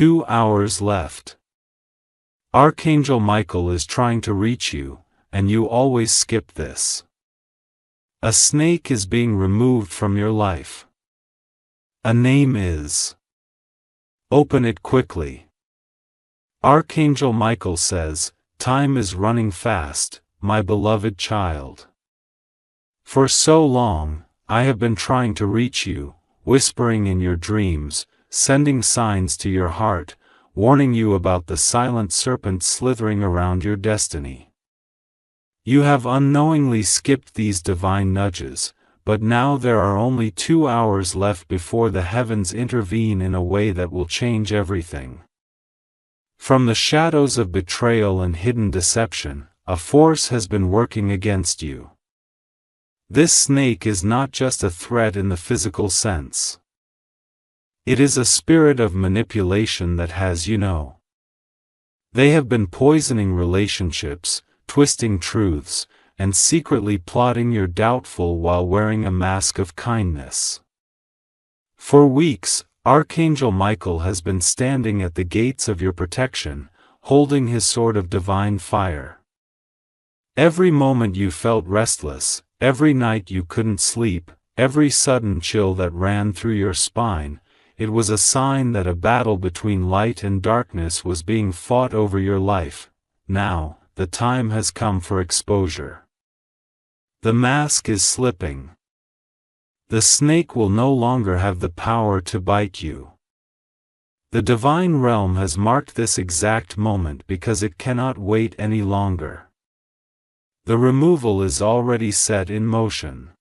2 hours left. Archangel Michael is trying to reach you, and you always skip this. A snake is being removed from your life. A name is. Open it quickly. Archangel Michael says, "Time is running fast, my beloved child. For so long, I have been trying to reach you, whispering in your dreams, sending signs to your heart, warning you about the silent serpent slithering around your destiny. You have unknowingly skipped these divine nudges, but now there are only 2 hours left before the heavens intervene in a way that will change everything. From the shadows of betrayal and hidden deception, a force has been working against you. This snake is not just a threat in the physical sense. It is a spirit of manipulation that has you know. They have been poisoning relationships, twisting truths, and secretly plotting your downfall while wearing a mask of kindness. For weeks, Archangel Michael has been standing at the gates of your protection, holding his sword of divine fire. Every moment you felt restless, every night you couldn't sleep, every sudden chill that ran through your spine, it was a sign that a battle between light and darkness was being fought over your life. Now, the time has come for exposure. The mask is slipping. The snake will no longer have the power to bite you. The divine realm has marked this exact moment because it cannot wait any longer. The removal is already set in motion.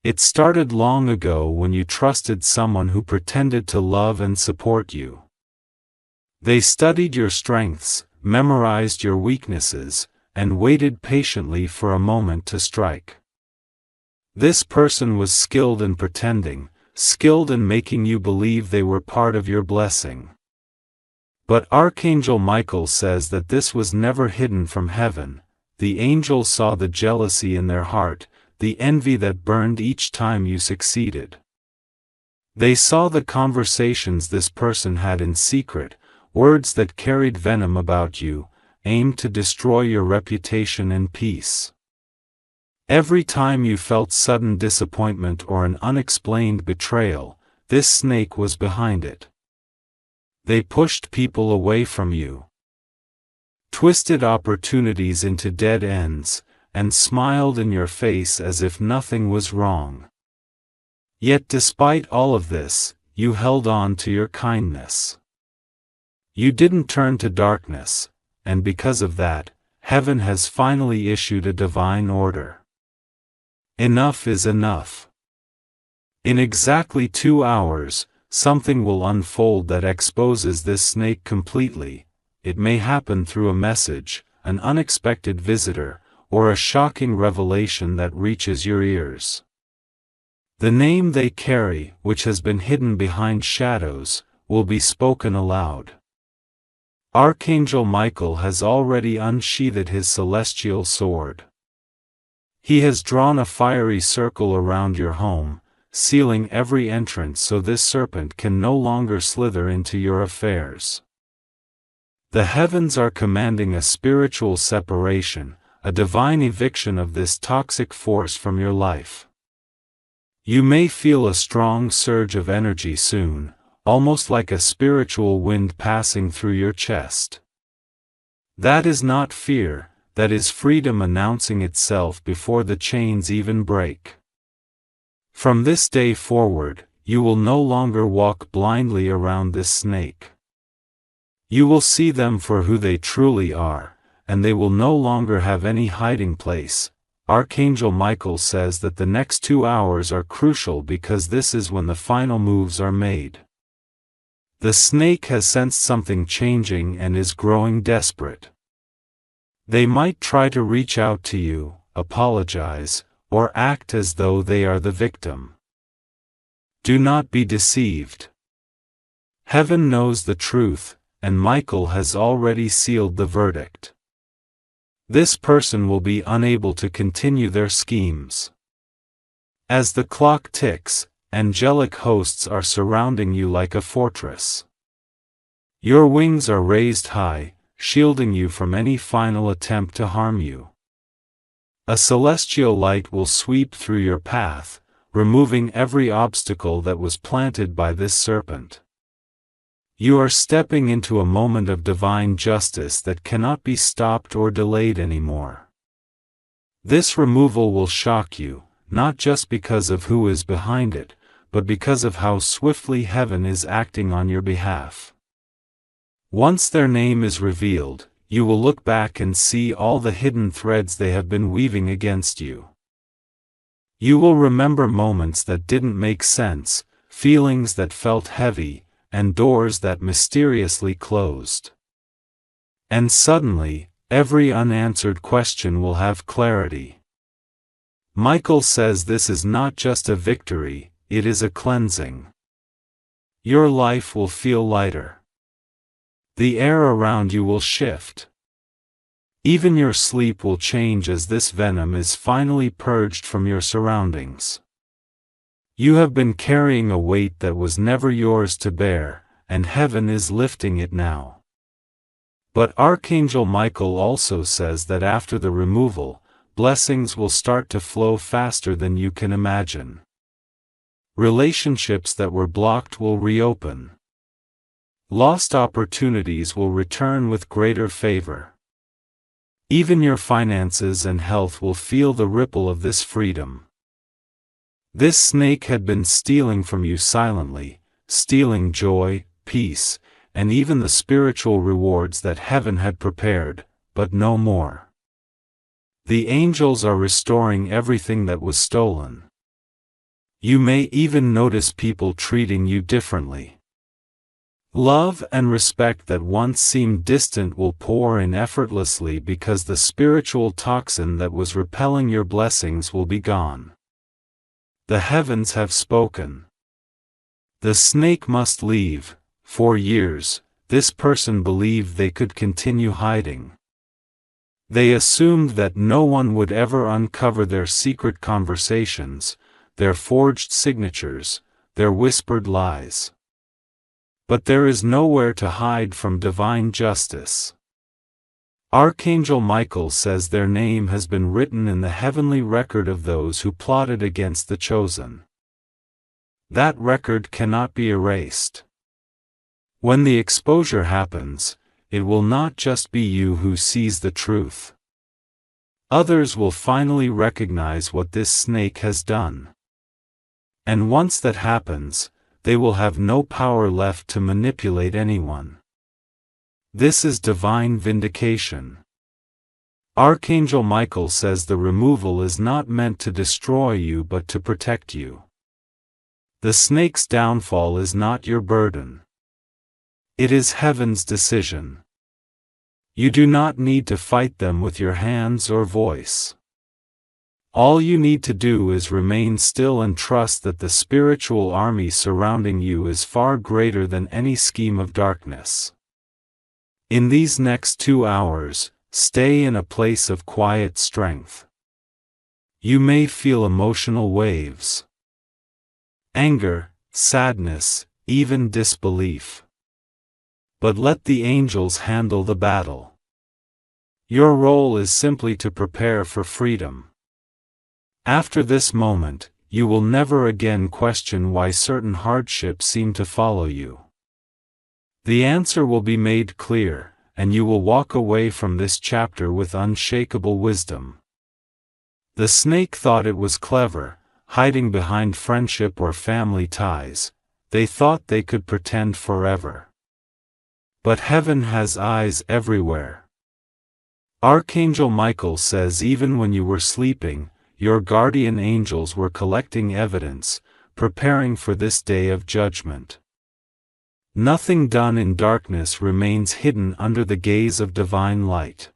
It started long ago when you trusted someone who pretended to love and support you. They studied your strengths, memorized your weaknesses, and waited patiently for a moment to strike. This person was skilled in pretending, skilled in making you believe they were part of your blessing. But Archangel Michael says that this was never hidden from heaven. The angel saw the jealousy in their heart, the envy that burned each time you succeeded. They saw the conversations this person had in secret, words that carried venom about you, aimed to destroy your reputation and peace. Every time you felt sudden disappointment or an unexplained betrayal, this snake was behind it. They pushed people away from you, twisted opportunities into dead ends, and smiled in your face as if nothing was wrong. Yet despite all of this, you held on to your kindness. You didn't turn to darkness, and because of that, heaven has finally issued a divine order. Enough is enough. In exactly 2 hours, something will unfold that exposes this snake completely. It may happen through a message, an unexpected visitor, or a shocking revelation that reaches your ears. The name they carry, which has been hidden behind shadows, will be spoken aloud. Archangel Michael has already unsheathed his celestial sword. He has drawn a fiery circle around your home, sealing every entrance so this serpent can no longer slither into your affairs. The heavens are commanding a spiritual separation, a divine eviction of this toxic force from your life. You may feel a strong surge of energy soon, almost like a spiritual wind passing through your chest. That is not fear, that is freedom announcing itself before the chains even break. From this day forward, you will no longer walk blindly around this snake. You will see them for who they truly are, and they will no longer have any hiding place. Archangel Michael says that the next 2 hours are crucial because this is when the final moves are made. The snake has sensed something changing and is growing desperate. They might try to reach out to you, apologize, or act as though they are the victim. Do not be deceived. Heaven knows the truth, and Michael has already sealed the verdict. This person will be unable to continue their schemes. As the clock ticks, angelic hosts are surrounding you like a fortress. Your wings are raised high, shielding you from any final attempt to harm you. A celestial light will sweep through your path, removing every obstacle that was planted by this serpent. You are stepping into a moment of divine justice that cannot be stopped or delayed anymore. This removal will shock you, not just because of who is behind it, but because of how swiftly heaven is acting on your behalf. Once their name is revealed, you will look back and see all the hidden threads they have been weaving against you. You will remember moments that didn't make sense, feelings that felt heavy, and doors that mysteriously closed. And suddenly, every unanswered question will have clarity. Michael says this is not just a victory, it is a cleansing. Your life will feel lighter. The air around you will shift. Even your sleep will change as this venom is finally purged from your surroundings. You have been carrying a weight that was never yours to bear, and heaven is lifting it now. But Archangel Michael also says that after the removal, blessings will start to flow faster than you can imagine. Relationships that were blocked will reopen. Lost opportunities will return with greater favor. Even your finances and health will feel the ripple of this freedom. This snake had been stealing from you silently, stealing joy, peace, and even the spiritual rewards that heaven had prepared, but no more. The angels are restoring everything that was stolen. You may even notice people treating you differently. Love and respect that once seemed distant will pour in effortlessly because the spiritual toxin that was repelling your blessings will be gone. The heavens have spoken. The snake must leave. For years, this person believed they could continue hiding. They assumed that no one would ever uncover their secret conversations, their forged signatures, their whispered lies. But there is nowhere to hide from divine justice. Archangel Michael says their name has been written in the heavenly record of those who plotted against the chosen. That record cannot be erased. When the exposure happens, it will not just be you who sees the truth. Others will finally recognize what this snake has done. And once that happens, they will have no power left to manipulate anyone. This is divine vindication. Archangel Michael says the removal is not meant to destroy you but to protect you. The snake's downfall is not your burden. It is heaven's decision. You do not need to fight them with your hands or voice. All you need to do is remain still and trust that the spiritual army surrounding you is far greater than any scheme of darkness. In these next 2 hours, stay in a place of quiet strength. You may feel emotional waves. Anger, sadness, even disbelief. But let the angels handle the battle. Your role is simply to prepare for freedom. After this moment, you will never again question why certain hardships seem to follow you. The answer will be made clear, and you will walk away from this chapter with unshakable wisdom. The snake thought it was clever, hiding behind friendship or family ties. They thought they could pretend forever. But heaven has eyes everywhere. Archangel Michael says even when you were sleeping, your guardian angels were collecting evidence, preparing for this day of judgment. Nothing done in darkness remains hidden under the gaze of divine light.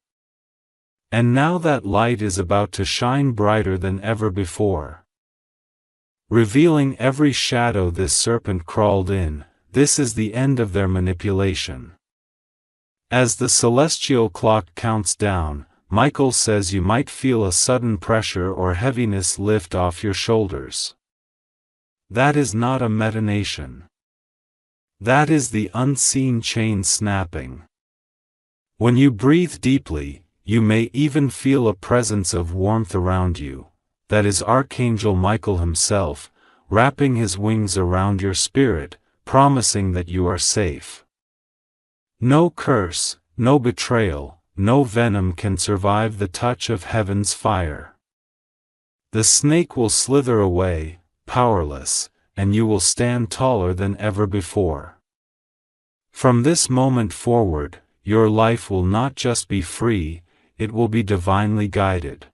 And now that light is about to shine brighter than ever before. Revealing every shadow this serpent crawled in, this is the end of their manipulation. As the celestial clock counts down, Michael says you might feel a sudden pressure or heaviness lift off your shoulders. That is not a metanation. That is the unseen chain snapping. When you breathe deeply, you may even feel a presence of warmth around you. That is Archangel Michael himself, wrapping his wings around your spirit, promising that you are safe. No curse, no betrayal, no venom can survive the touch of heaven's fire. The snake will slither away, powerless, and you will stand taller than ever before. From this moment forward, your life will not just be free, it will be divinely guided.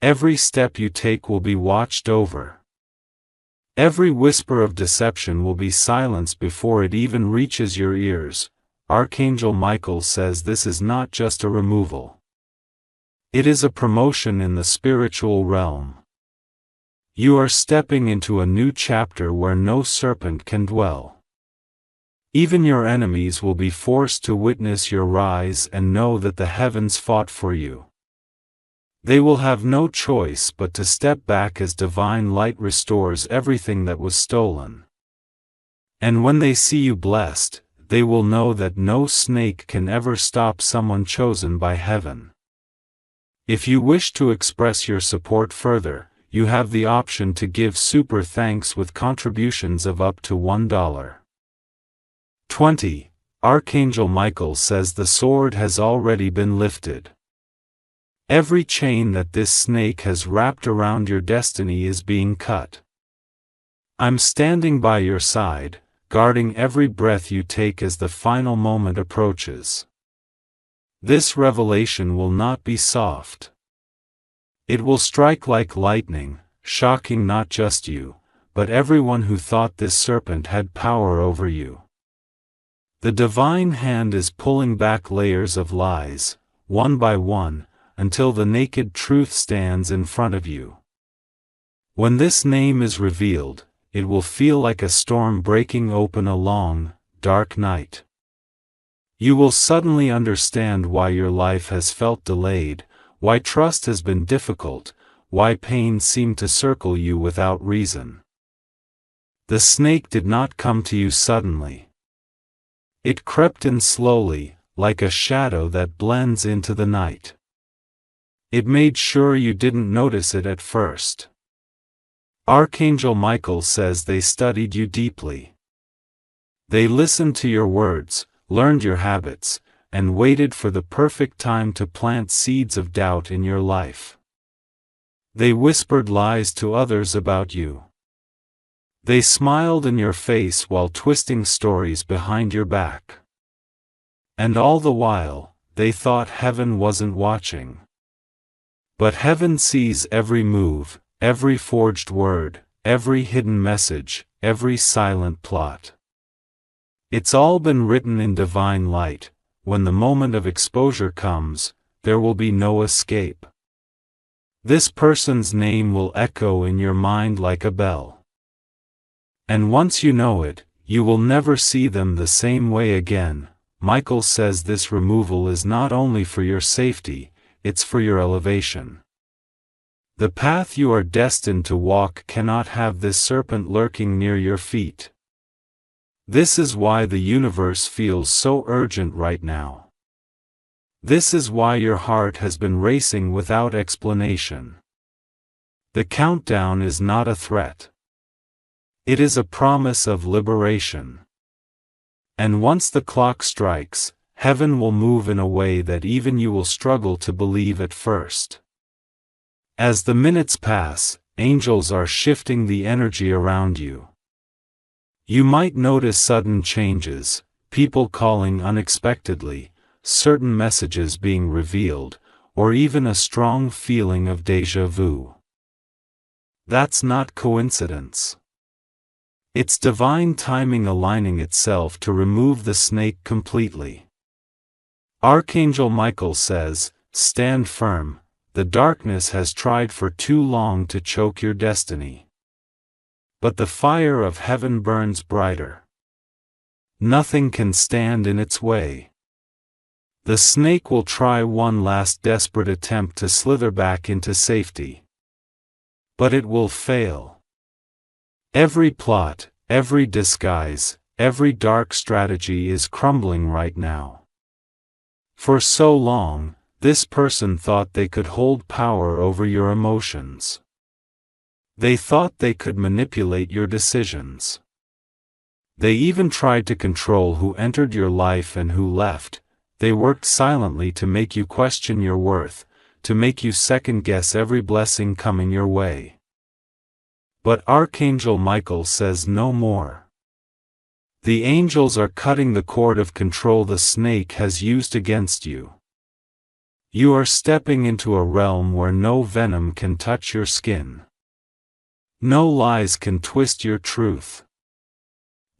Every step you take will be watched over. Every whisper of deception will be silenced before it even reaches your ears. Archangel Michael says this is not just a removal. It is a promotion in the spiritual realm. You are stepping into a new chapter where no serpent can dwell. Even your enemies will be forced to witness your rise and know that the heavens fought for you. They will have no choice but to step back as divine light restores everything that was stolen. And when they see you blessed, they will know that no snake can ever stop someone chosen by heaven. If you wish to express your support further, you have the option to give super thanks with contributions of up to $1. 20. Archangel Michael says the sword has already been lifted. Every chain that this snake has wrapped around your destiny is being cut. I'm standing by your side, guarding every breath you take as the final moment approaches. This revelation will not be soft. It will strike like lightning, shocking not just you, but everyone who thought this serpent had power over you. The divine hand is pulling back layers of lies, one by one, until the naked truth stands in front of you. When this name is revealed, it will feel like a storm breaking open a long, dark night. You will suddenly understand why your life has felt delayed, why trust has been difficult, why pain seemed to circle you without reason. The snake did not come to you suddenly. It crept in slowly, like a shadow that blends into the night. It made sure you didn't notice it at first. Archangel Michael says they studied you deeply. They listened to your words, learned your habits, and waited for the perfect time to plant seeds of doubt in your life. They whispered lies to others about you. They smiled in your face while twisting stories behind your back. And all the while, they thought heaven wasn't watching. But heaven sees every move, every forged word, every hidden message, every silent plot. It's all been written in divine light. When the moment of exposure comes, there will be no escape. This person's name will echo in your mind like a bell. And once you know it, you will never see them the same way again. Michael says this removal is not only for your safety, it's for your elevation. The path you are destined to walk cannot have this serpent lurking near your feet. This is why the universe feels so urgent right now. This is why your heart has been racing without explanation. The countdown is not a threat. It is a promise of liberation. And once the clock strikes, heaven will move in a way that even you will struggle to believe at first. As the minutes pass, angels are shifting the energy around you. You might notice sudden changes, people calling unexpectedly, certain messages being revealed, or even a strong feeling of déjà vu. That's not coincidence. It's divine timing aligning itself to remove the snake completely. Archangel Michael says, "Stand firm, the darkness has tried for too long to choke your destiny. But the fire of heaven burns brighter. Nothing can stand in its way. The snake will try one last desperate attempt to slither back into safety. But it will fail. Every plot, every disguise, every dark strategy is crumbling right now. For so long, this person thought they could hold power over your emotions. They thought they could manipulate your decisions. They even tried to control who entered your life and who left. They worked silently to make you question your worth, to make you second-guess every blessing coming your way. But Archangel Michael says no more. The angels are cutting the cord of control the snake has used against you. You are stepping into a realm where no venom can touch your skin. No lies can twist your truth.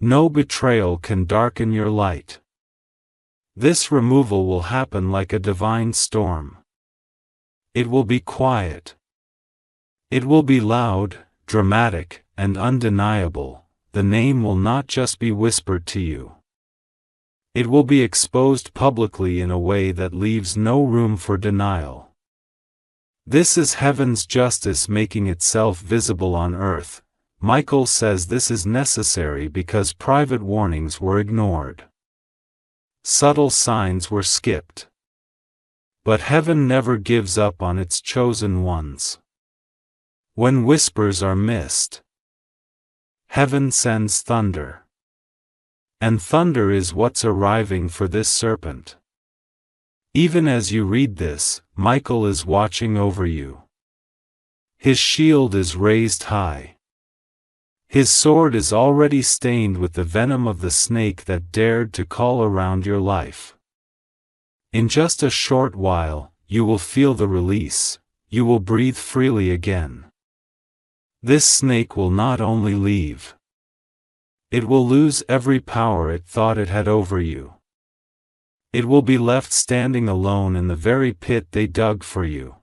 No betrayal can darken your light. This removal will happen like a divine storm. It will be quiet. It will be loud, dramatic, and undeniable. The name will not just be whispered to you. It will be exposed publicly in a way that leaves no room for denial. This is heaven's justice making itself visible on earth. Michael says this is necessary because private warnings were ignored. Subtle signs were skipped. But heaven never gives up on its chosen ones. When whispers are missed, heaven sends thunder. And thunder is what's arriving for this serpent. Even as you read this, Michael is watching over you. His shield is raised high. His sword is already stained with the venom of the snake that dared to call around your life. In just a short while, you will feel the release. You will breathe freely again. This snake will not only leave. It will lose every power it thought it had over you. It will be left standing alone in the very pit they dug for you.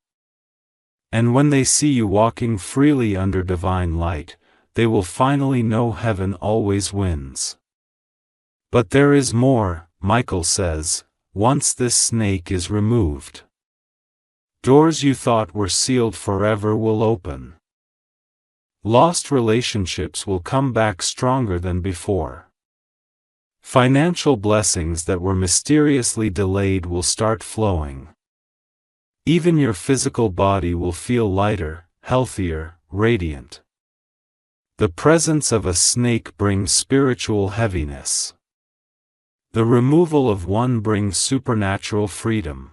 And when they see you walking freely under divine light, they will finally know heaven always wins. But there is more, Michael says, once this snake is removed. Doors you thought were sealed forever will open. Lost relationships will come back stronger than before. Financial blessings that were mysteriously delayed will start flowing. Even your physical body will feel lighter, healthier, radiant. The presence of a snake brings spiritual heaviness. The removal of one brings supernatural freedom.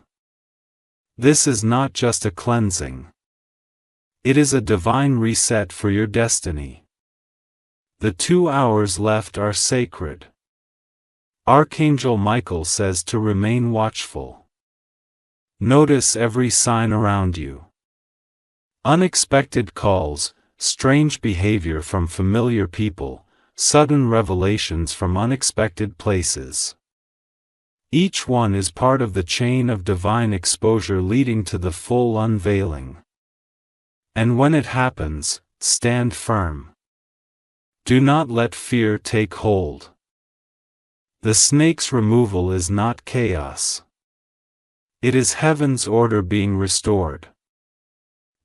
This is not just a cleansing. It is a divine reset for your destiny. The 2 hours left are sacred. Archangel Michael says to remain watchful. Notice every sign around you. Unexpected calls, strange behavior from familiar people, sudden revelations from unexpected places. Each one is part of the chain of divine exposure leading to the full unveiling. And when it happens, stand firm. Do not let fear take hold. The snake's removal is not chaos. It is heaven's order being restored.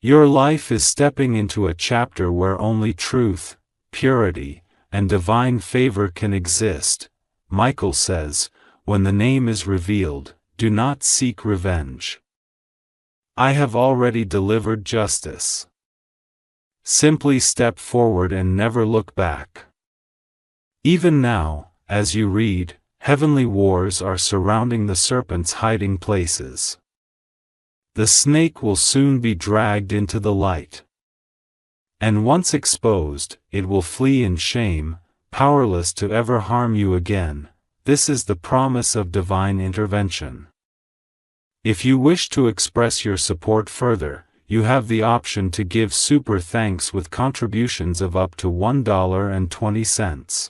Your life is stepping into a chapter where only truth, purity, and divine favor can exist. Michael says, when the name is revealed, do not seek revenge. I have already delivered justice. Simply step forward and never look back. Even now, as you read, heavenly wars are surrounding the serpent's hiding places. The snake will soon be dragged into the light. And once exposed, it will flee in shame, powerless to ever harm you again. This is the promise of divine intervention. If you wish to express your support further, you have the option to give super thanks with contributions of up to $1.20.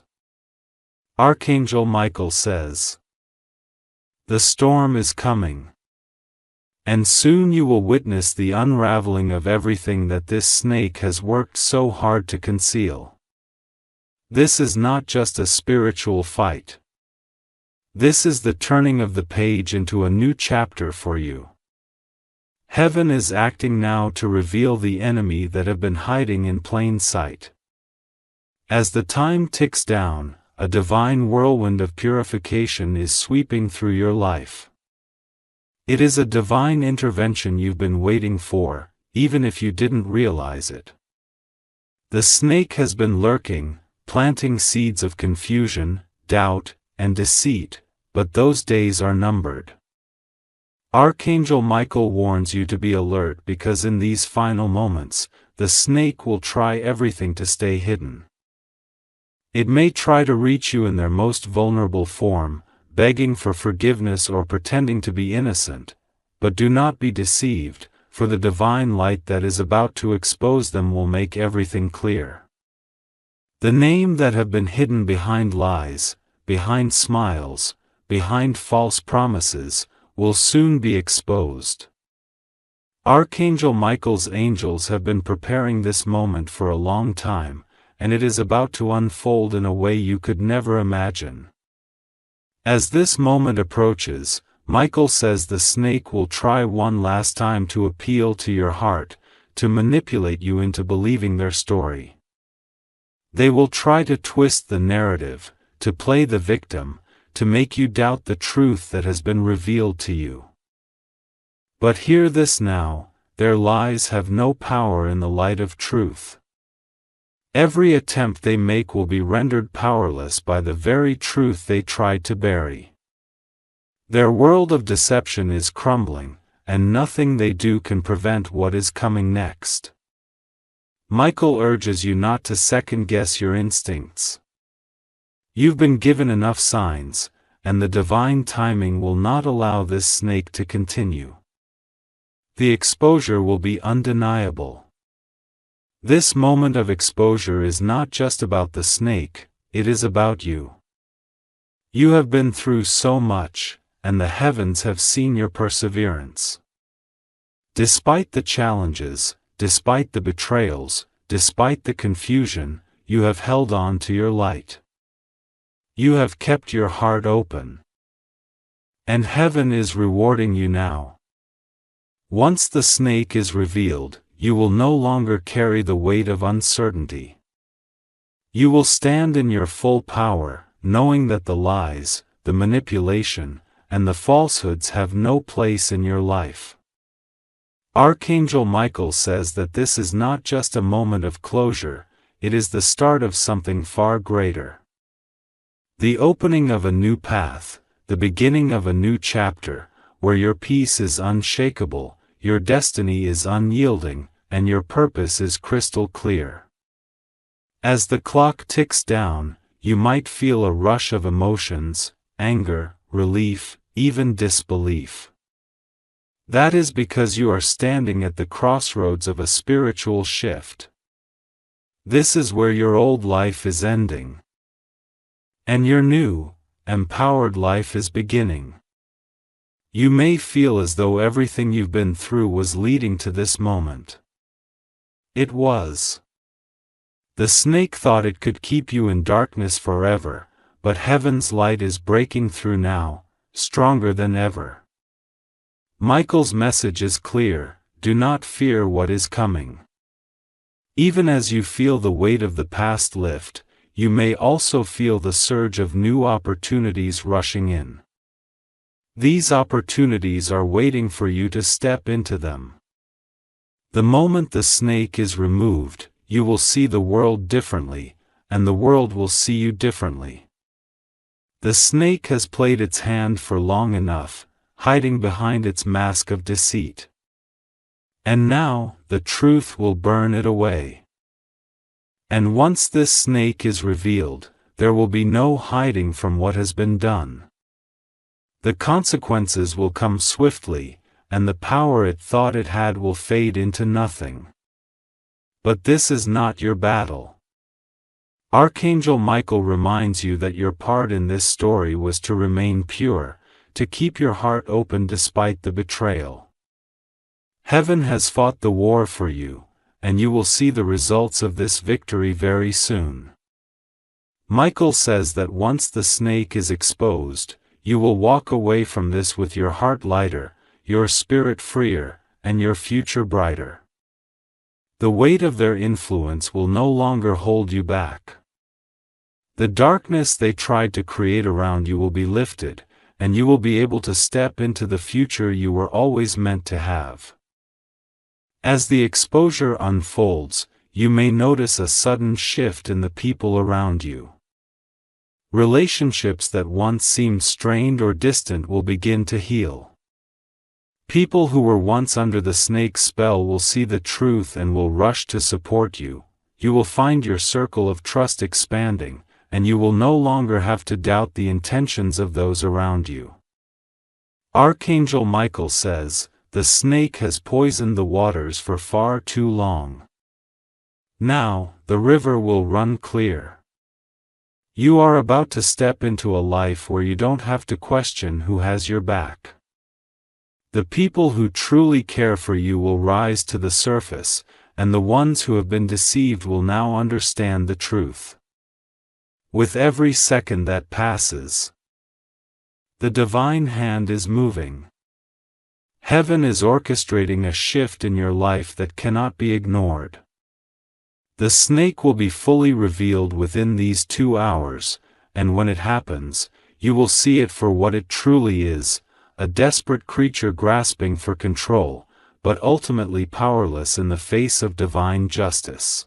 Archangel Michael says, the storm is coming. And soon you will witness the unraveling of everything that this snake has worked so hard to conceal. This is not just a spiritual fight. This is the turning of the page into a new chapter for you. Heaven is acting now to reveal the enemy that have been hiding in plain sight. As the time ticks down, a divine whirlwind of purification is sweeping through your life. It is a divine intervention you've been waiting for, even if you didn't realize it. The snake has been lurking, planting seeds of confusion, doubt, and deceit, but those days are numbered. Archangel Michael warns you to be alert because in these final moments, the snake will try everything to stay hidden. It may try to reach you in their most vulnerable form, begging for forgiveness or pretending to be innocent, but do not be deceived, for the divine light that is about to expose them will make everything clear. The names that have been hidden behind lies, behind smiles, behind false promises, will soon be exposed. Archangel Michael's angels have been preparing this moment for a long time, and it is about to unfold in a way you could never imagine. As this moment approaches, Michael says the snake will try one last time to appeal to your heart, to manipulate you into believing their story. They will try to twist the narrative, to play the victim, to make you doubt the truth that has been revealed to you. But hear this now, their lies have no power in the light of truth. Every attempt they make will be rendered powerless by the very truth they tried to bury. Their world of deception is crumbling, and nothing they do can prevent what is coming next. Michael urges you not to second-guess your instincts. You've been given enough signs, and the divine timing will not allow this snake to continue. The exposure will be undeniable. This moment of exposure is not just about the snake, it is about you. You have been through so much, and the heavens have seen your perseverance. Despite the challenges, despite the betrayals, despite the confusion, you have held on to your light. You have kept your heart open. And heaven is rewarding you now. Once the snake is revealed, you will no longer carry the weight of uncertainty. You will stand in your full power, knowing that the lies, the manipulation, and the falsehoods have no place in your life. Archangel Michael says that this is not just a moment of closure, it is the start of something far greater. The opening of a new path, the beginning of a new chapter, where your peace is unshakable, your destiny is unyielding, and your purpose is crystal clear. As the clock ticks down, you might feel a rush of emotions, anger, relief, even disbelief. That is because you are standing at the crossroads of a spiritual shift. This is where your old life is ending. And your new, empowered life is beginning. You may feel as though everything you've been through was leading to this moment. It was. The snake thought it could keep you in darkness forever, but heaven's light is breaking through now, stronger than ever. Michael's message is clear: do not fear what is coming. Even as you feel the weight of the past lift, you may also feel the surge of new opportunities rushing in. These opportunities are waiting for you to step into them. The moment the snake is removed, you will see the world differently, and the world will see you differently. The snake has played its hand for long enough, hiding behind its mask of deceit. And now, the truth will burn it away. And once this snake is revealed, there will be no hiding from what has been done. The consequences will come swiftly, and the power it thought it had will fade into nothing. But this is not your battle. Archangel Michael reminds you that your part in this story was to remain pure, to keep your heart open despite the betrayal. Heaven has fought the war for you, and you will see the results of this victory very soon. Michael says that once the snake is exposed, you will walk away from this with your heart lighter, your spirit freer, and your future brighter. The weight of their influence will no longer hold you back. The darkness they tried to create around you will be lifted, and you will be able to step into the future you were always meant to have. As the exposure unfolds, you may notice a sudden shift in the people around you. Relationships that once seemed strained or distant will begin to heal. People who were once under the snake's spell will see the truth and will rush to support you. You will find your circle of trust expanding, and you will no longer have to doubt the intentions of those around you. Archangel Michael says, "The snake has poisoned the waters for far too long. Now, the river will run clear." You are about to step into a life where you don't have to question who has your back. The people who truly care for you will rise to the surface, and the ones who have been deceived will now understand the truth. With every second that passes, the divine hand is moving. Heaven is orchestrating a shift in your life that cannot be ignored. The snake will be fully revealed within these 2 hours, and when it happens, you will see it for what it truly is, a desperate creature grasping for control, but ultimately powerless in the face of divine justice.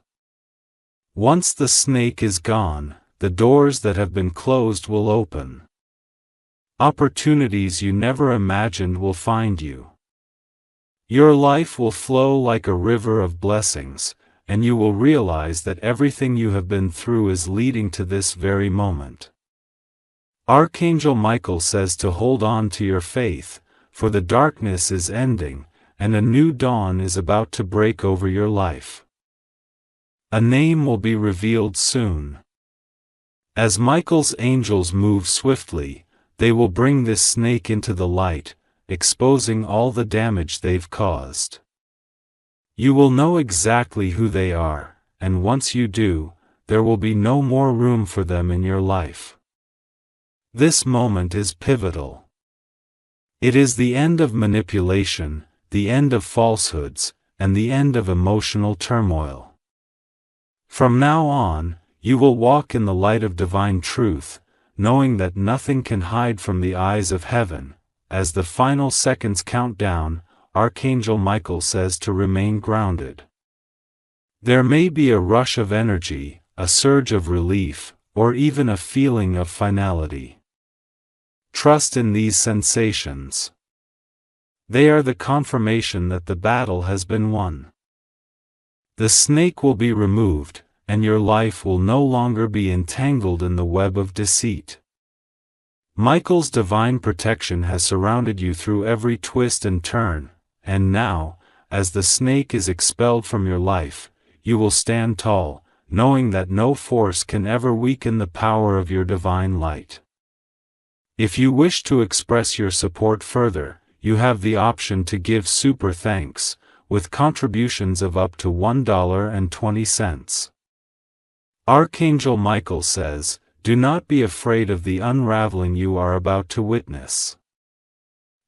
Once the snake is gone, the doors that have been closed will open. Opportunities you never imagined will find you. Your life will flow like a river of blessings, and you will realize that everything you have been through is leading to this very moment. Archangel Michael says to hold on to your faith, for the darkness is ending, and a new dawn is about to break over your life. A name will be revealed soon. As Michael's angels move swiftly, they will bring this snake into the light, exposing all the damage they've caused. You will know exactly who they are, and once you do, there will be no more room for them in your life. This moment is pivotal. It is the end of manipulation, the end of falsehoods, and the end of emotional turmoil. From now on, you will walk in the light of divine truth, knowing that nothing can hide from the eyes of heaven. As the final seconds count down, Archangel Michael says to remain grounded. There may be a rush of energy, a surge of relief, or even a feeling of finality. Trust in these sensations. They are the confirmation that the battle has been won. The snake will be removed, and your life will no longer be entangled in the web of deceit. Michael's divine protection has surrounded you through every twist and turn, and now, as the snake is expelled from your life, you will stand tall, knowing that no force can ever weaken the power of your divine light. If you wish to express your support further, you have the option to give super thanks, with contributions of up to $1.20. Archangel Michael says, "Do not be afraid of the unraveling you are about to witness.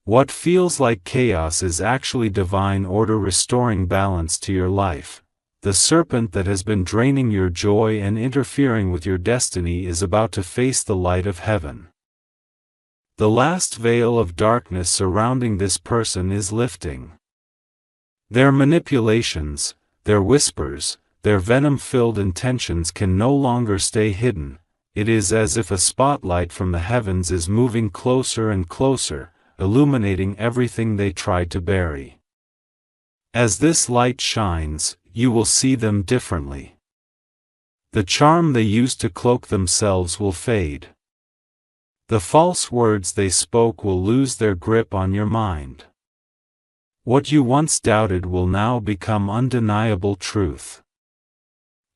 What feels like chaos is actually divine order restoring balance to your life. The serpent that has been draining your joy and interfering with your destiny is about to face the light of heaven. The last veil of darkness surrounding this person is lifting. Their manipulations, their whispers, their venom-filled intentions can no longer stay hidden. It is as if a spotlight from the heavens is moving closer and closer, illuminating everything they tried to bury. As this light shines, you will see them differently. The charm they used to cloak themselves will fade. The false words they spoke will lose their grip on your mind. What you once doubted will now become undeniable truth.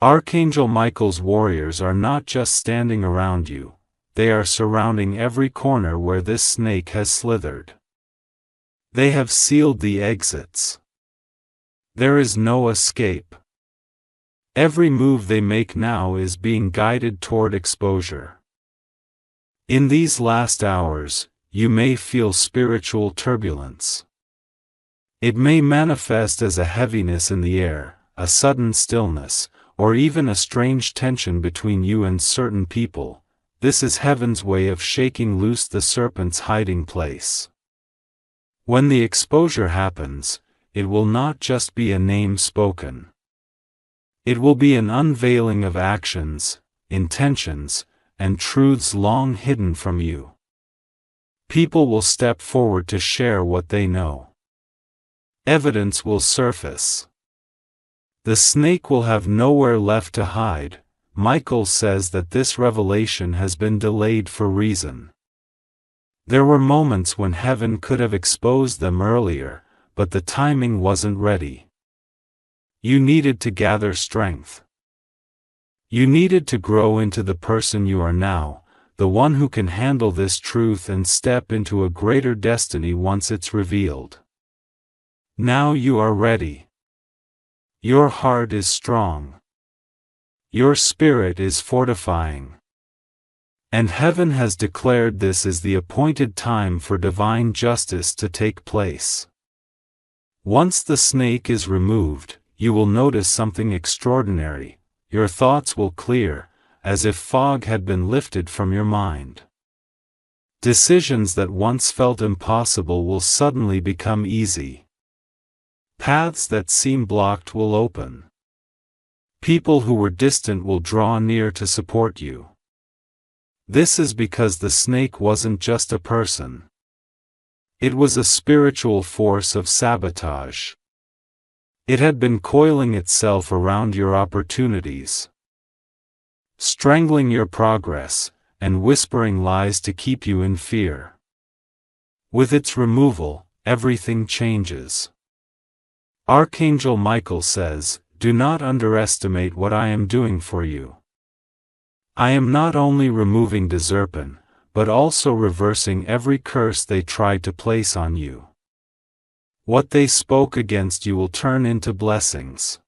Archangel Michael's warriors are not just standing around you, they are surrounding every corner where this snake has slithered. They have sealed the exits. There is no escape. Every move they make now is being guided toward exposure. In these last hours, you may feel spiritual turbulence. It may manifest as a heaviness in the air, a sudden stillness, or even a strange tension between you and certain people, this is heaven's way of shaking loose the serpent's hiding place. When the exposure happens, it will not just be a name spoken. It will be an unveiling of actions, intentions, and truths long hidden from you. People will step forward to share what they know. Evidence will surface. The snake will have nowhere left to hide. Michael says that this revelation has been delayed for reason. There were moments when heaven could have exposed them earlier, but the timing wasn't ready. You needed to gather strength. You needed to grow into the person you are now, the one who can handle this truth and step into a greater destiny once it's revealed. Now you are ready. Your heart is strong. Your spirit is fortifying. And heaven has declared this as the appointed time for divine justice to take place. Once the snake is removed, you will notice something extraordinary. Your thoughts will clear, as if fog had been lifted from your mind. Decisions that once felt impossible will suddenly become easy. Paths that seemed blocked will open. People who were distant will draw near to support you. This is because the snake wasn't just a person. It was a spiritual force of sabotage. It had been coiling itself around your opportunities, strangling your progress, and whispering lies to keep you in fear. With its removal, everything changes. Archangel Michael says, "Do not underestimate what I am doing for you. I am not only removing the serpent, but also reversing every curse they tried to place on you. What they spoke against you will turn into blessings.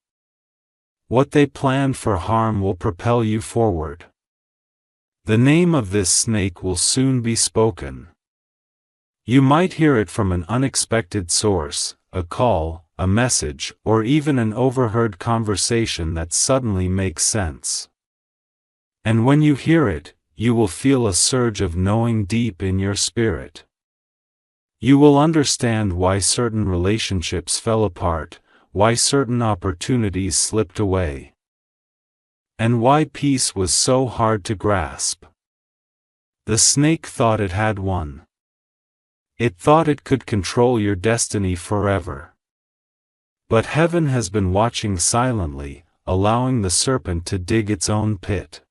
What they planned for harm will propel you forward. The name of this snake will soon be spoken. You might hear it from an unexpected source, a call, a message, or even an overheard conversation that suddenly makes sense. And when you hear it, you will feel a surge of knowing deep in your spirit. You will understand why certain relationships fell apart, why certain opportunities slipped away, and why peace was so hard to grasp. The snake thought it had won. It thought it could control your destiny forever. But heaven has been watching silently, allowing the serpent to dig its own pit.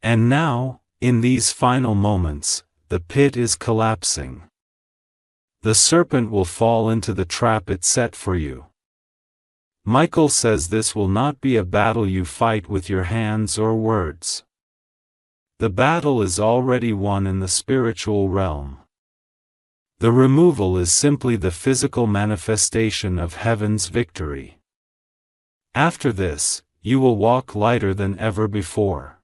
And now, in these final moments, the pit is collapsing. The serpent will fall into the trap it set for you. Michael says this will not be a battle you fight with your hands or words. The battle is already won in the spiritual realm. The removal is simply the physical manifestation of heaven's victory. After this, you will walk lighter than ever before.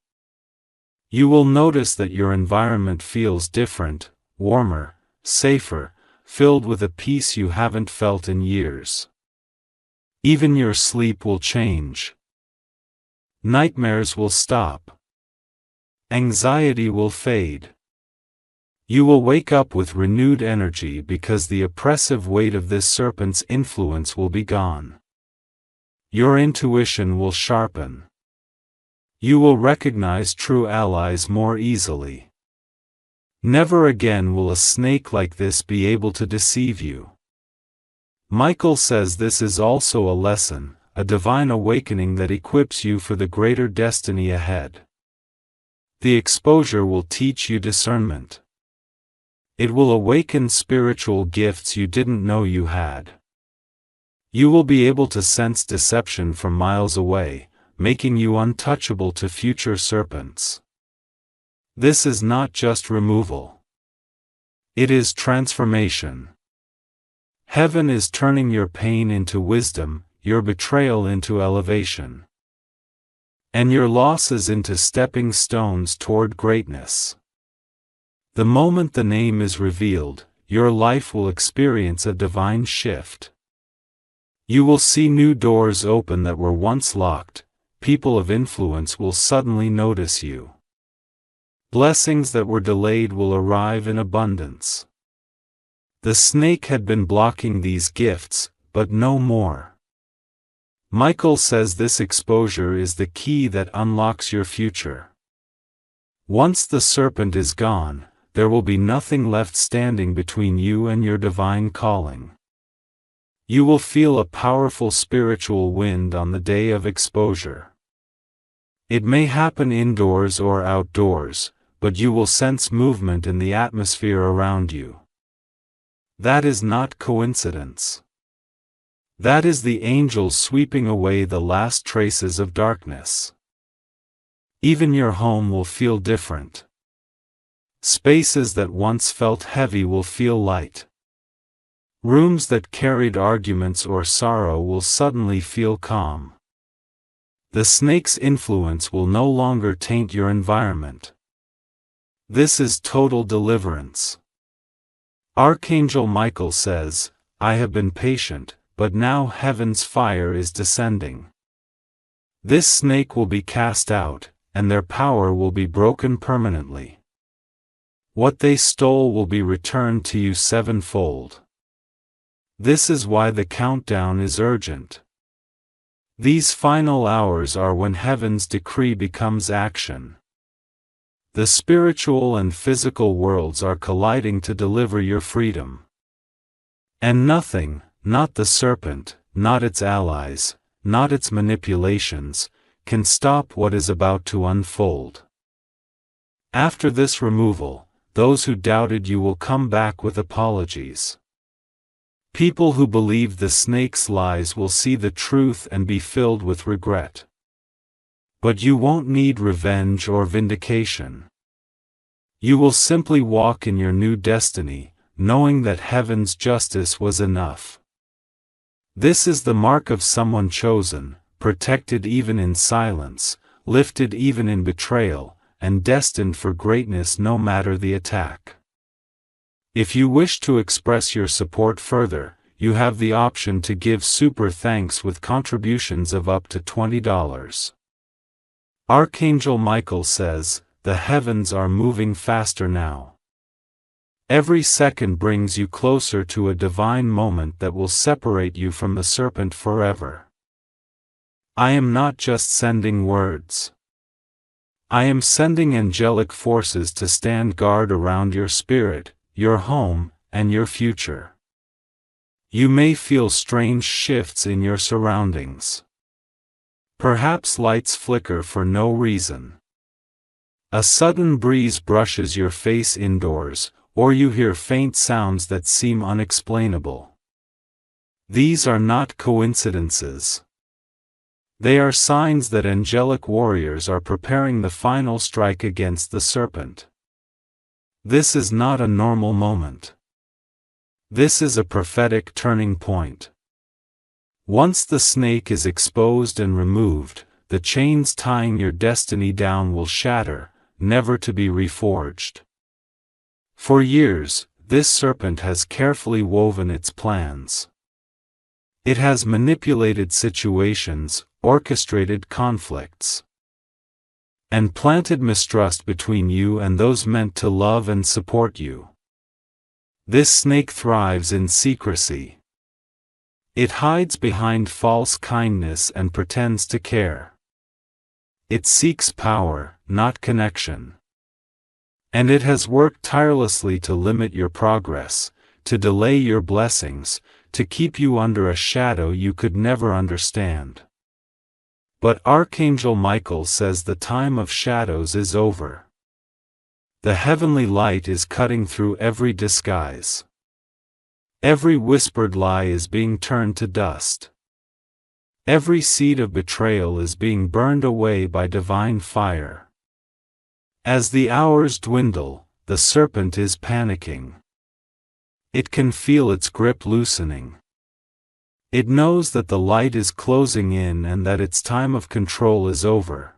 You will notice that your environment feels different, warmer, safer, filled with a peace you haven't felt in years. Even your sleep will change. Nightmares will stop. Anxiety will fade. You will wake up with renewed energy because the oppressive weight of this serpent's influence will be gone. Your intuition will sharpen. You will recognize true allies more easily. Never again will a snake like this be able to deceive you. Michael says this is also a lesson, a divine awakening that equips you for the greater destiny ahead. The exposure will teach you discernment. It will awaken spiritual gifts you didn't know you had. You will be able to sense deception from miles away, making you untouchable to future serpents. This is not just removal. It is transformation. Heaven is turning your pain into wisdom, your betrayal into elevation, and your losses into stepping stones toward greatness. The moment the name is revealed, your life will experience a divine shift. You will see new doors open that were once locked, people of influence will suddenly notice you. Blessings that were delayed will arrive in abundance. The snake had been blocking these gifts, but no more. Michael says this exposure is the key that unlocks your future. Once the serpent is gone, there will be nothing left standing between you and your divine calling. You will feel a powerful spiritual wind on the day of exposure. It may happen indoors or outdoors, but you will sense movement in the atmosphere around you. That is not coincidence. That is the angels sweeping away the last traces of darkness. Even your home will feel different. Spaces that once felt heavy will feel light. Rooms that carried arguments or sorrow will suddenly feel calm. The snake's influence will no longer taint your environment. This is total deliverance. Archangel Michael says, "I have been patient, but now heaven's fire is descending. This snake will be cast out, and their power will be broken permanently. What they stole will be returned to you sevenfold." This is why the countdown is urgent. These final hours are when heaven's decree becomes action. The spiritual and physical worlds are colliding to deliver your freedom. And nothing, not the serpent, not its allies, not its manipulations, can stop what is about to unfold. After this removal, those who doubted you will come back with apologies. People who believed the snake's lies will see the truth and be filled with regret. But you won't need revenge or vindication. You will simply walk in your new destiny, knowing that heaven's justice was enough. This is the mark of someone chosen, protected even in silence, lifted even in betrayal, and destined for greatness no matter the attack. If you wish to express your support further, you have the option to give super thanks with contributions of up to $20. Archangel Michael says, "The heavens are moving faster now. Every second brings you closer to a divine moment that will separate you from the serpent forever. I am not just sending words. I am sending angelic forces to stand guard around your spirit, your home, and your future. You may feel strange shifts in your surroundings. Perhaps lights flicker for no reason. A sudden breeze brushes your face indoors, or you hear faint sounds that seem unexplainable. These are not coincidences. They are signs that angelic warriors are preparing the final strike against the serpent. This is not a normal moment. This is a prophetic turning point. Once the snake is exposed and removed, the chains tying your destiny down will shatter, never to be reforged. For years, this serpent has carefully woven its plans. It has manipulated situations, orchestrated conflicts, and planted mistrust between you and those meant to love and support you. This snake thrives in secrecy. It hides behind false kindness and pretends to care. It seeks power, not connection. And it has worked tirelessly to limit your progress, to delay your blessings, to keep you under a shadow you could never understand. But Archangel Michael says the time of shadows is over. The heavenly light is cutting through every disguise. Every whispered lie is being turned to dust. Every seed of betrayal is being burned away by divine fire. As the hours dwindle, the serpent is panicking. It can feel its grip loosening. It knows that the light is closing in and that its time of control is over.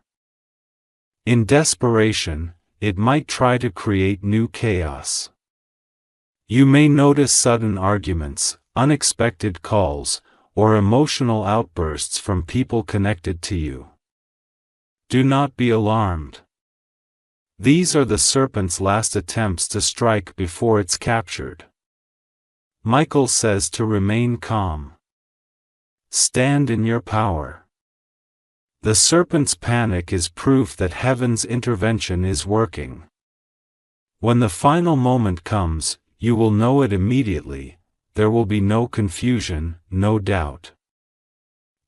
In desperation, it might try to create new chaos. You may notice sudden arguments, unexpected calls, or emotional outbursts from people connected to you. Do not be alarmed. These are the serpent's last attempts to strike before it's captured. Michael says to remain calm. Stand in your power. The serpent's panic is proof that heaven's intervention is working. When the final moment comes, you will know it immediately. There will be no confusion, no doubt.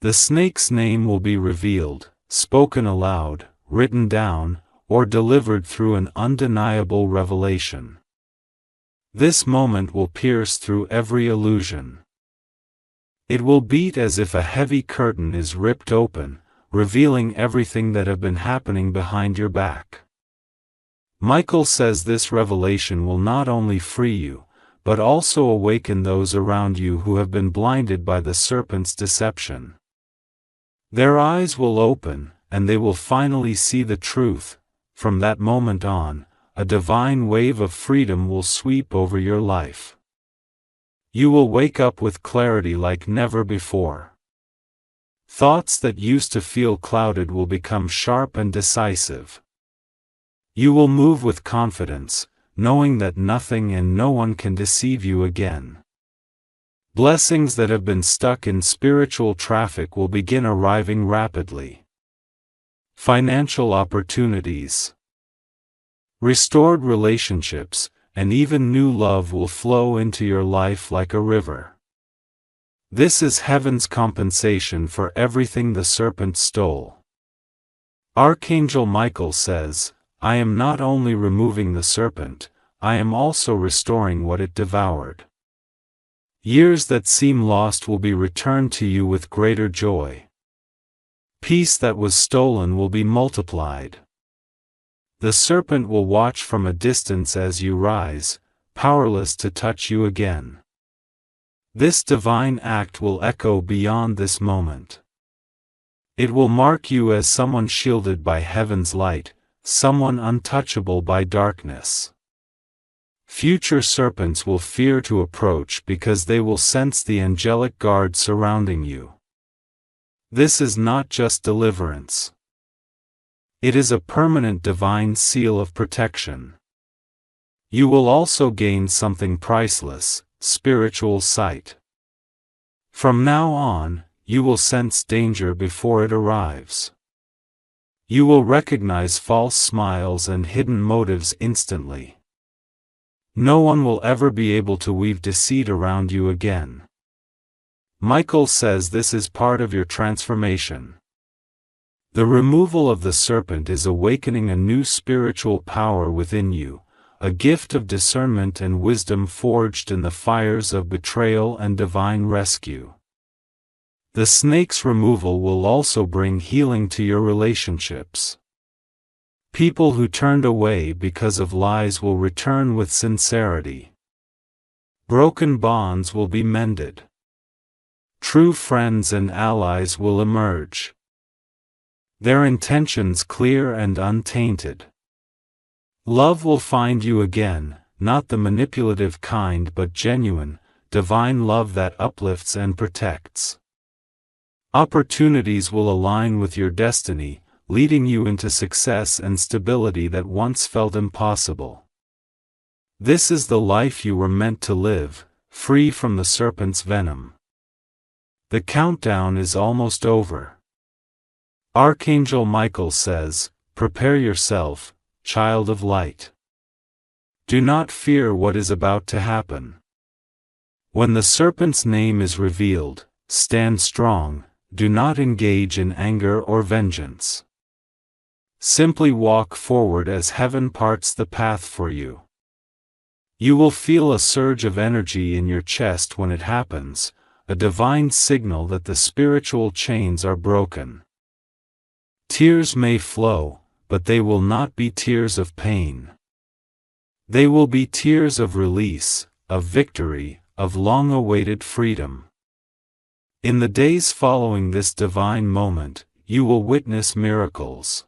The snake's name will be revealed, spoken aloud, written down, or delivered through an undeniable revelation. This moment will pierce through every illusion. It will beat as if a heavy curtain is ripped open, revealing everything that have been happening behind your back. Michael says this revelation will not only free you, but also awaken those around you who have been blinded by the serpent's deception. Their eyes will open, and they will finally see the truth. From that moment on, a divine wave of freedom will sweep over your life. You will wake up with clarity like never before. Thoughts that used to feel clouded will become sharp and decisive. You will move with confidence, knowing that nothing and no one can deceive you again. Blessings that have been stuck in spiritual traffic will begin arriving rapidly. Financial opportunities, restored relationships, and even new love will flow into your life like a river. This is heaven's compensation for everything the serpent stole. Archangel Michael says, I am not only removing the serpent, I am also restoring what it devoured. Years that seem lost will be returned to you with greater joy. Peace that was stolen will be multiplied. The serpent will watch from a distance as you rise, powerless to touch you again. This divine act will echo beyond this moment. It will mark you as someone shielded by heaven's light, someone untouchable by darkness. Future serpents will fear to approach because they will sense the angelic guard surrounding you. This is not just deliverance. It is a permanent divine seal of protection. You will also gain something priceless, spiritual sight. From now on, you will sense danger before it arrives. You will recognize false smiles and hidden motives instantly. No one will ever be able to weave deceit around you again. Michael says this is part of your transformation. The removal of the serpent is awakening a new spiritual power within you, a gift of discernment and wisdom forged in the fires of betrayal and divine rescue. The snake's removal will also bring healing to your relationships. People who turned away because of lies will return with sincerity. Broken bonds will be mended. True friends and allies will emerge. Their intentions clear and untainted. Love will find you again, not the manipulative kind but genuine, divine love that uplifts and protects. Opportunities will align with your destiny, leading you into success and stability that once felt impossible. This is the life you were meant to live, free from the serpent's venom. The countdown is almost over. Archangel Michael says, prepare yourself, child of light. Do not fear what is about to happen. When the serpent's name is revealed, stand strong, do not engage in anger or vengeance. Simply walk forward as heaven parts the path for you. You will feel a surge of energy in your chest when it happens, a divine signal that the spiritual chains are broken. Tears may flow, but they will not be tears of pain. They will be tears of release, of victory, of long-awaited freedom. In the days following this divine moment, you will witness miracles.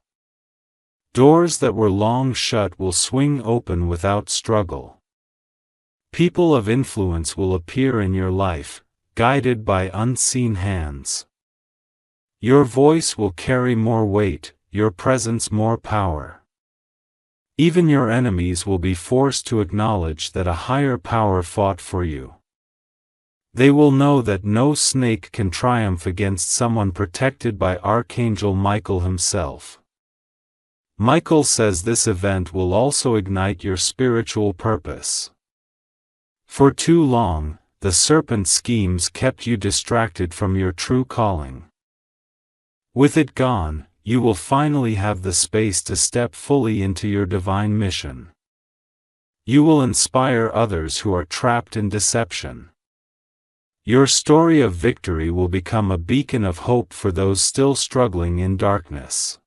Doors that were long shut will swing open without struggle. People of influence will appear in your life, guided by unseen hands. Your voice will carry more weight, your presence more power. Even your enemies will be forced to acknowledge that a higher power fought for you. They will know that no snake can triumph against someone protected by Archangel Michael himself. Michael says this event will also ignite your spiritual purpose. For too long, the serpent schemes kept you distracted from your true calling. With it gone, you will finally have the space to step fully into your divine mission. You will inspire others who are trapped in deception. Your story of victory will become a beacon of hope for those still struggling in darkness.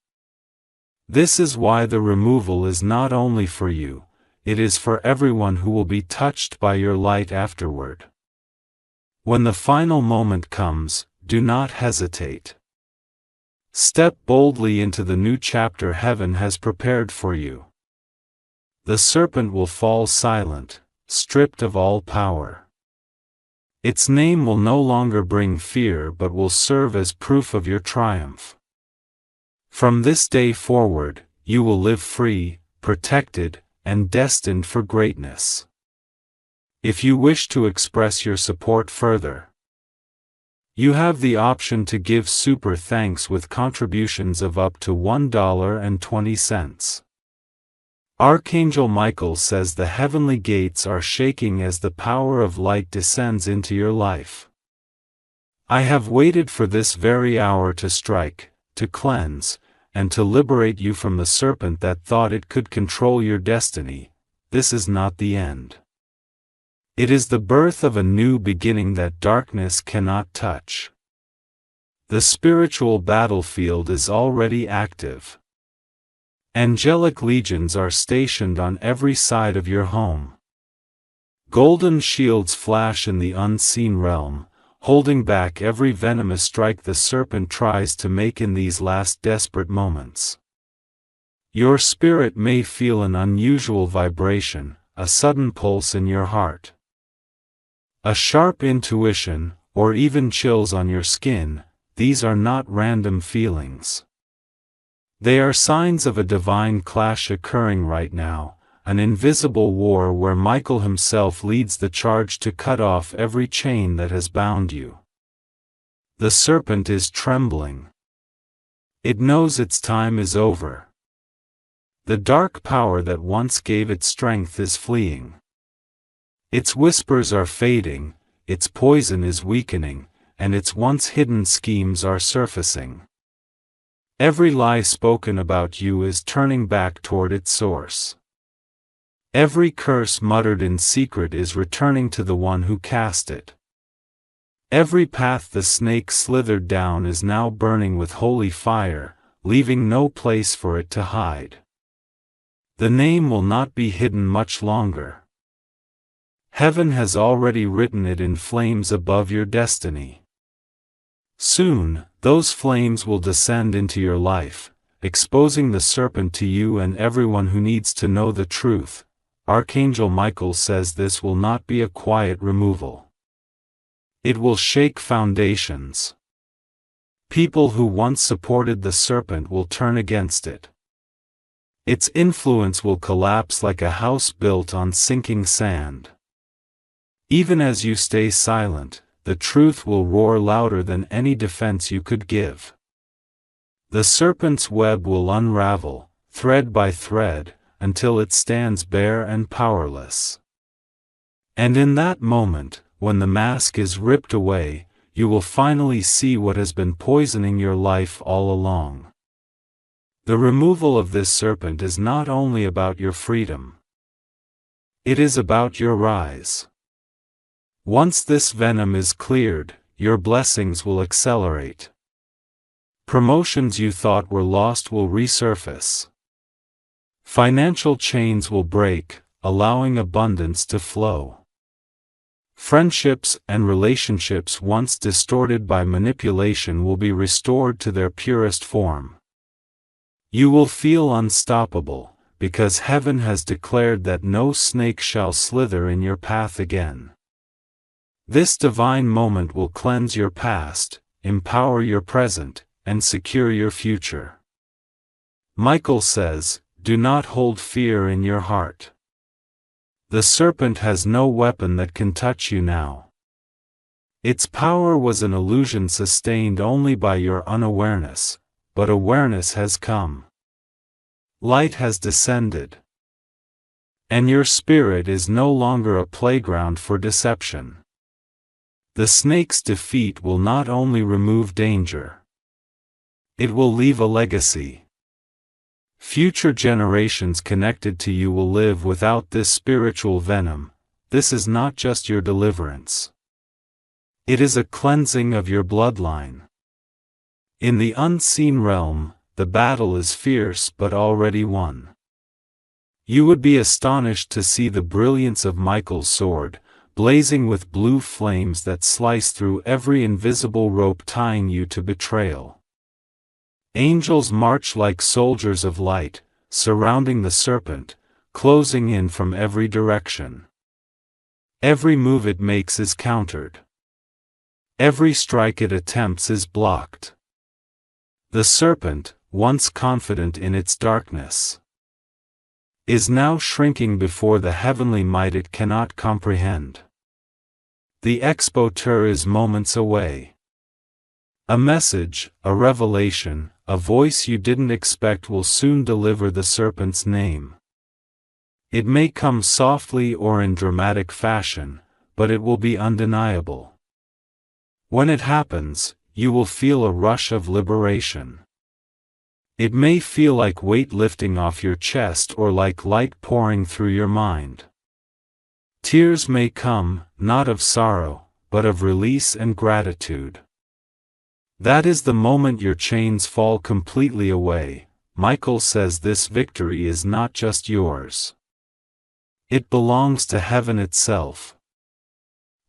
This is why the removal is not only for you, it is for everyone who will be touched by your light afterward. When the final moment comes, do not hesitate. Step boldly into the new chapter heaven has prepared for you. The serpent will fall silent, stripped of all power. Its name will no longer bring fear but will serve as proof of your triumph. From this day forward, you will live free, protected, and destined for greatness. If you wish to express your support further, you have the option to give super thanks with contributions of up to $1.20. Archangel Michael says the heavenly gates are shaking as the power of light descends into your life. I have waited for this very hour to strike, to cleanse, and to liberate you from the serpent that thought it could control your destiny. This is not the end. It is the birth of a new beginning that darkness cannot touch. The spiritual battlefield is already active. Angelic legions are stationed on every side of your home. Golden shields flash in the unseen realm, holding back every venomous strike the serpent tries to make in these last desperate moments. Your spirit may feel an unusual vibration, a sudden pulse in your heart. A sharp intuition, or even chills on your skin. These are not random feelings. They are signs of a divine clash occurring right now, an invisible war where Michael himself leads the charge to cut off every chain that has bound you. The serpent is trembling. It knows its time is over. The dark power that once gave it strength is fleeing. Its whispers are fading, its poison is weakening, and its once hidden schemes are surfacing. Every lie spoken about you is turning back toward its source. Every curse muttered in secret is returning to the one who cast it. Every path the snake slithered down is now burning with holy fire, leaving no place for it to hide. The name will not be hidden much longer. Heaven has already written it in flames above your destiny. Soon, those flames will descend into your life, exposing the serpent to you and everyone who needs to know the truth. Archangel Michael says this will not be a quiet removal. It will shake foundations. People who once supported the serpent will turn against it. Its influence will collapse like a house built on sinking sand. Even as you stay silent, the truth will roar louder than any defense you could give. The serpent's web will unravel, thread by thread, until it stands bare and powerless. And in that moment, when the mask is ripped away, you will finally see what has been poisoning your life all along. The removal of this serpent is not only about your freedom. It is about your rise. Once this venom is cleared, your blessings will accelerate. Promotions you thought were lost will resurface. Financial chains will break, allowing abundance to flow. Friendships and relationships once distorted by manipulation will be restored to their purest form. You will feel unstoppable, because heaven has declared that no snake shall slither in your path again. This divine moment will cleanse your past, empower your present, and secure your future. Michael says, "Do not hold fear in your heart. The serpent has no weapon that can touch you now. Its power was an illusion sustained only by your unawareness, but awareness has come. Light has descended. And your spirit is no longer a playground for deception. The snake's defeat will not only remove danger. It will leave a legacy. Future generations connected to you will live without this spiritual venom. This is not just your deliverance. It is a cleansing of your bloodline. In the unseen realm, the battle is fierce but already won. You would be astonished to see the brilliance of Michael's sword, blazing with blue flames that slice through every invisible rope tying you to betrayal. Angels march like soldiers of light, surrounding the serpent, closing in from every direction. Every move it makes is countered. Every strike it attempts is blocked. The serpent, once confident in its darkness, is now shrinking before the heavenly might it cannot comprehend. The expoteur is moments away. A message, a revelation, a voice you didn't expect will soon deliver the serpent's name. It may come softly or in dramatic fashion, but it will be undeniable. When it happens, you will feel a rush of liberation. It may feel like weight lifting off your chest or like light pouring through your mind. Tears may come, not of sorrow, but of release and gratitude. That is the moment your chains fall completely away. Michael says this victory is not just yours. It belongs to heaven itself.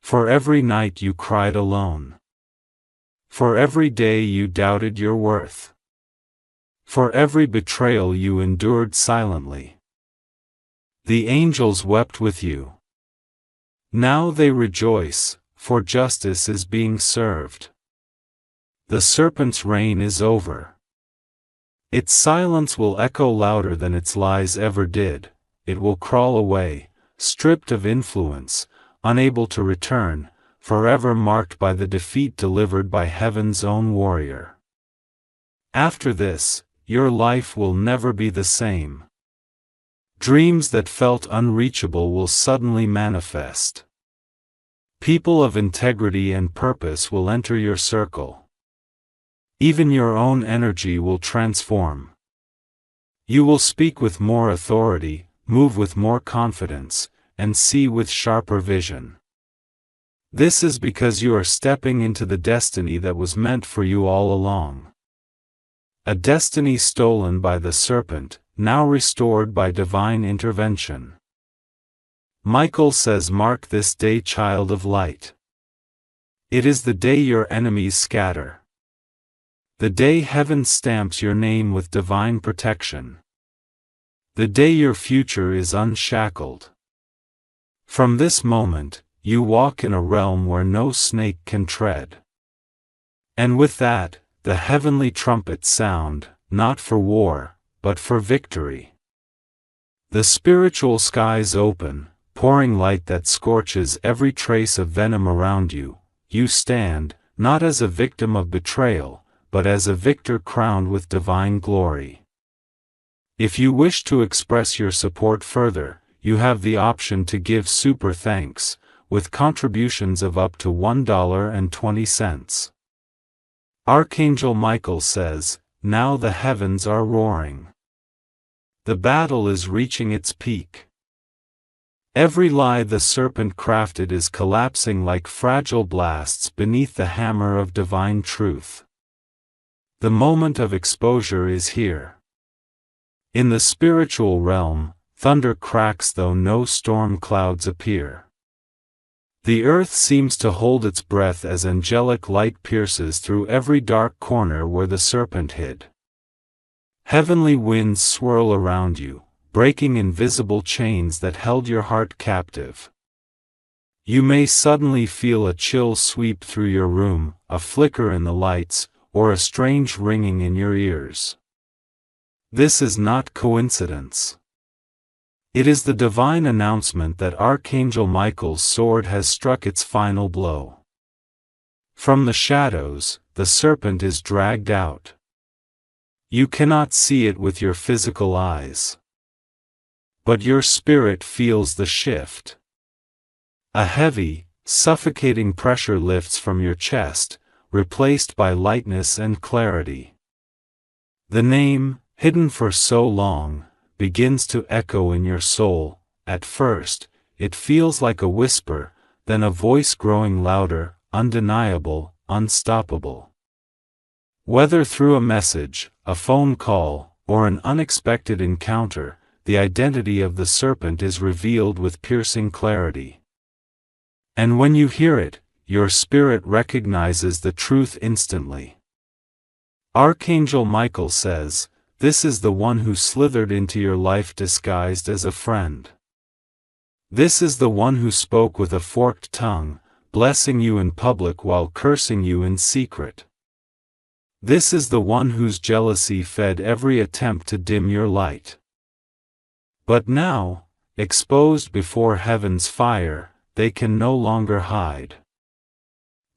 For every night you cried alone. For every day you doubted your worth. For every betrayal you endured silently. The angels wept with you. Now they rejoice, for justice is being served. The serpent's reign is over. Its silence will echo louder than its lies ever did. It will crawl away, stripped of influence, unable to return, forever marked by the defeat delivered by heaven's own warrior. After this, your life will never be the same. Dreams that felt unreachable will suddenly manifest. People of integrity and purpose will enter your circle. Even your own energy will transform. You will speak with more authority, move with more confidence, and see with sharper vision. This is because you are stepping into the destiny that was meant for you all along. A destiny stolen by the serpent, now restored by divine intervention. Michael says, "Mark this day, child of light. It is the day your enemies scatter. The day heaven stamps your name with divine protection. The day your future is unshackled. From this moment, you walk in a realm where no snake can tread." And with that, the heavenly trumpets sound, not for war, but for victory. The spiritual skies open, pouring light that scorches every trace of venom around you. You stand, not as a victim of betrayal, but as a victor crowned with divine glory. If you wish to express your support further, you have the option to give super thanks, with contributions of up to $1.20. Archangel Michael says, "Now the heavens are roaring. The battle is reaching its peak. Every lie the serpent crafted is collapsing like fragile blasts beneath the hammer of divine truth. The moment of exposure is here." In the spiritual realm, thunder cracks though no storm clouds appear. The earth seems to hold its breath as angelic light pierces through every dark corner where the serpent hid. Heavenly winds swirl around you, breaking invisible chains that held your heart captive. You may suddenly feel a chill sweep through your room, a flicker in the lights, or a strange ringing in your ears. This is not coincidence. It is the divine announcement that Archangel Michael's sword has struck its final blow. From the shadows, the serpent is dragged out. You cannot see it with your physical eyes, but your spirit feels the shift. A heavy, suffocating pressure lifts from your chest, replaced by lightness and clarity. The name, hidden for so long, begins to echo in your soul. At first, it feels like a whisper, then a voice growing louder, undeniable, unstoppable. Whether through a message, a phone call, or an unexpected encounter, the identity of the serpent is revealed with piercing clarity. And when you hear it, your spirit recognizes the truth instantly. Archangel Michael says, "This is the one who slithered into your life disguised as a friend. This is the one who spoke with a forked tongue, blessing you in public while cursing you in secret. This is the one whose jealousy fed every attempt to dim your light. But now, exposed before heaven's fire, they can no longer hide.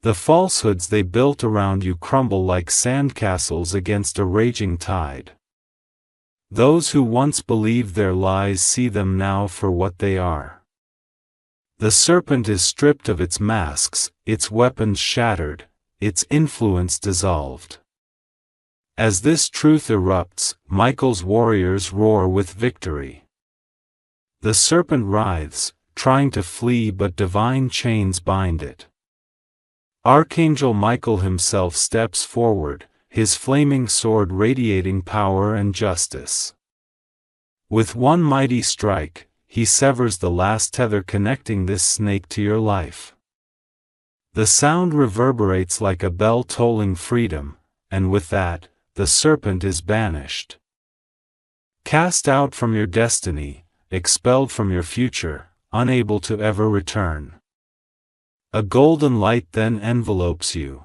The falsehoods they built around you crumble like sandcastles against a raging tide. Those who once believed their lies see them now for what they are. The serpent is stripped of its masks, its weapons shattered, its influence dissolved. As this truth erupts, Michael's warriors roar with victory. The serpent writhes, trying to flee, but divine chains bind it. Archangel Michael himself steps forward, his flaming sword radiating power and justice. With one mighty strike, he severs the last tether connecting this snake to your life. The sound reverberates like a bell tolling freedom, and with that, the serpent is banished. Cast out from your destiny, expelled from your future, unable to ever return. A golden light then envelopes you.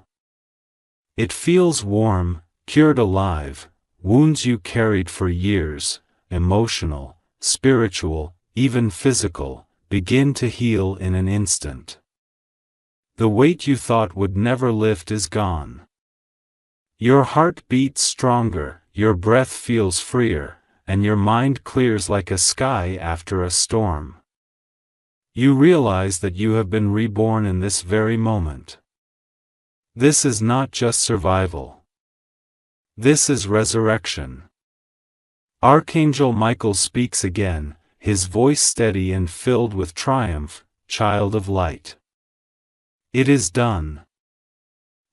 It feels warm, cured alive, wounds you carried for years, emotional, spiritual, even physical, begin to heal in an instant. The weight you thought would never lift is gone. Your heart beats stronger, your breath feels freer, and your mind clears like a sky after a storm. You realize that you have been reborn in this very moment. This is not just survival. This is resurrection. Archangel Michael speaks again, his voice steady and filled with triumph, "Child of light. It is done.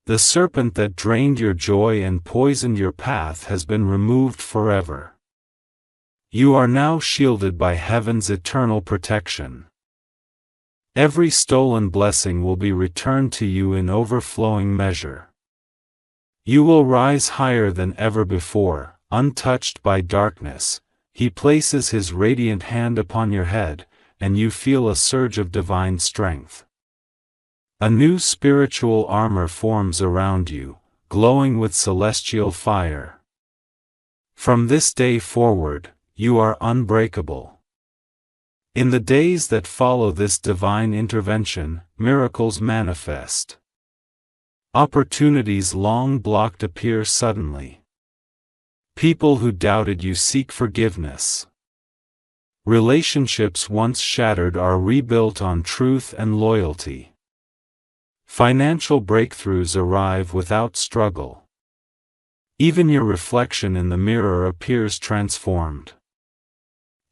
The serpent that drained your joy and poisoned your path has been removed forever. You are now shielded by heaven's eternal protection. Every stolen blessing will be returned to you in overflowing measure. You will rise higher than ever before, untouched by darkness." He places his radiant hand upon your head, and you feel a surge of divine strength. A new spiritual armor forms around you, glowing with celestial fire. From this day forward, you are unbreakable. In the days that follow this divine intervention, miracles manifest. Opportunities long blocked appear suddenly. People who doubted you seek forgiveness. Relationships once shattered are rebuilt on truth and loyalty. Financial breakthroughs arrive without struggle. Even your reflection in the mirror appears transformed.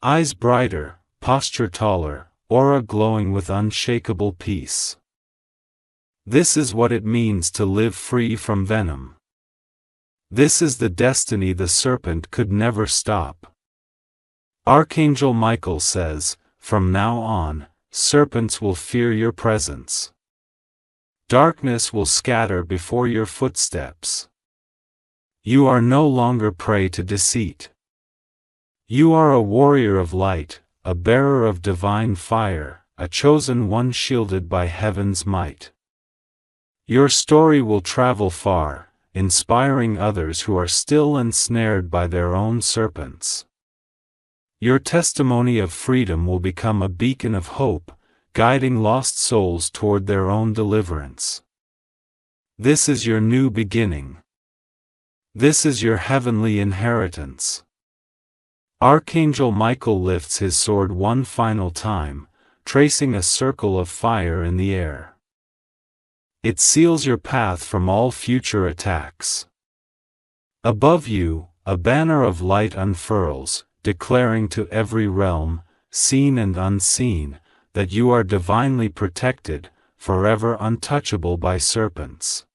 Eyes brighter, posture taller, aura glowing with unshakable peace. This is what it means to live free from venom. This is the destiny the serpent could never stop. Archangel Michael says, "From now on, serpents will fear your presence. Darkness will scatter before your footsteps. You are no longer prey to deceit. You are a warrior of light, a bearer of divine fire, a chosen one shielded by heaven's might. Your story will travel far, inspiring others who are still ensnared by their own serpents. Your testimony of freedom will become a beacon of hope, guiding lost souls toward their own deliverance. This is your new beginning. This is your heavenly inheritance. Archangel Michael lifts his sword one final time, tracing a circle of fire in the air. It seals your path from all future attacks. Above you, a banner of light unfurls, declaring to every realm, seen and unseen, that you are divinely protected, forever untouchable by serpents.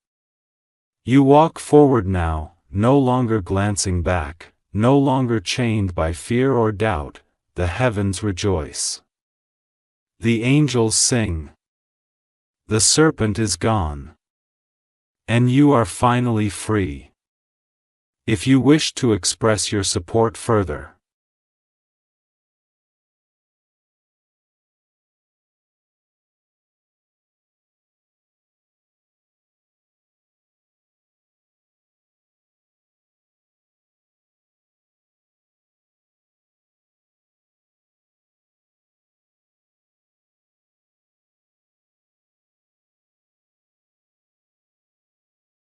You walk forward now, no longer glancing back, no longer chained by fear or doubt. The heavens rejoice. The angels sing. The serpent is gone. And you are finally free. If you wish to express your support further,